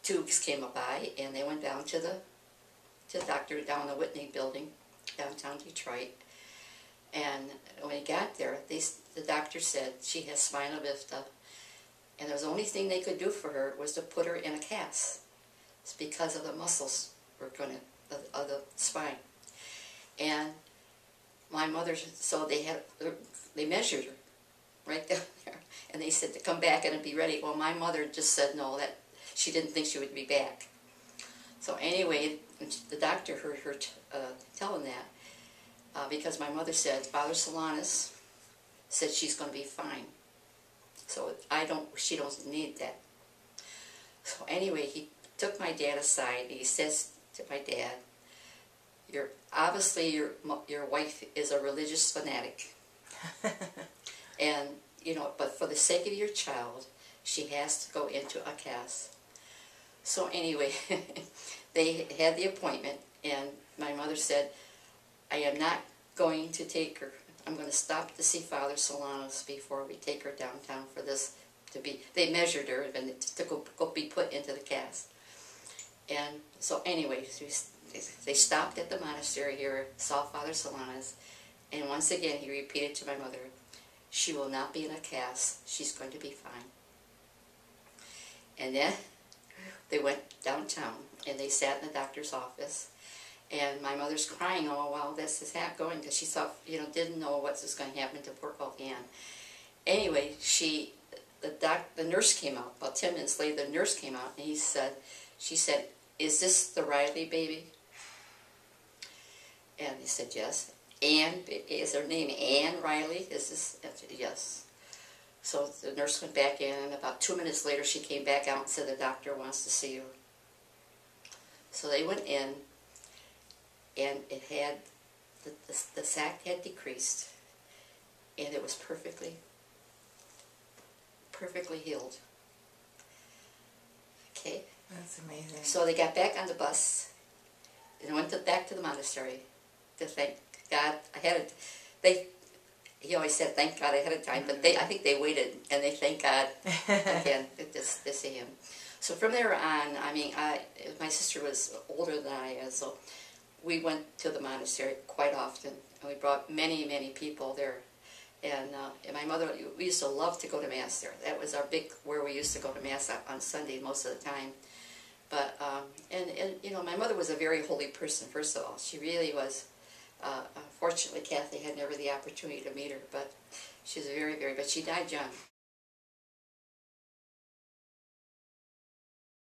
2 weeks came by, and they went down to the doctor down in the Whitney building, downtown Detroit. And when he got there, the doctor said she has spina bifida, and the only thing they could do for her was to put her in a cast. It's because of the muscles were going to, of the spine. And my mother, so they measured her right down there, and they said to come back and be ready. Well, my mother just said no, that she didn't think she would be back. So anyway, the doctor heard her telling that, because my mother said, Father Solanus said she's going to be fine. So she don't need that. So anyway, he took my dad aside, and he says to my dad, obviously your wife is a religious fanatic. And, but for the sake of your child, she has to go into a cast. So anyway, they had the appointment, and my mother said, I am not going to take her. I'm going to stop to see Father Solanus before we take her downtown for this to be. They measured her and to go be put into the cast. And so anyway, they stopped at the monastery here, saw Father Solanus, and once again he repeated to my mother, she will not be in a cast. She's going to be fine. And then they went downtown, and they sat in the doctor's office, and my mother's crying all while this is going, because she thought, didn't know what was going to happen to poor old Ann. Anyway, the nurse came out. About 10 minutes later, the nurse came out, and she said, is this the Riley baby? And he said, yes. Ann, is her name Ann Riley? Is this? Yes. So the nurse went back in, and about 2 minutes later she came back out and said, the doctor wants to see you. So they went in, and it had, the sac had decreased, and it was perfectly healed. Okay? That's amazing. So they got back on the bus, and went back to the monastery to thank God. He always said thank God ahead of time, but I think they waited, and they thank God again to see him. So from there on, my sister was older than I am, so we went to the monastery quite often, and we brought many, many people there. And my mother, we used to love to go to Mass there. That was our where we used to go to Mass on Sunday most of the time. But, my mother was a very holy person, first of all. She really was. Unfortunately, Kathy had never the opportunity to meet her, but she was but she died young.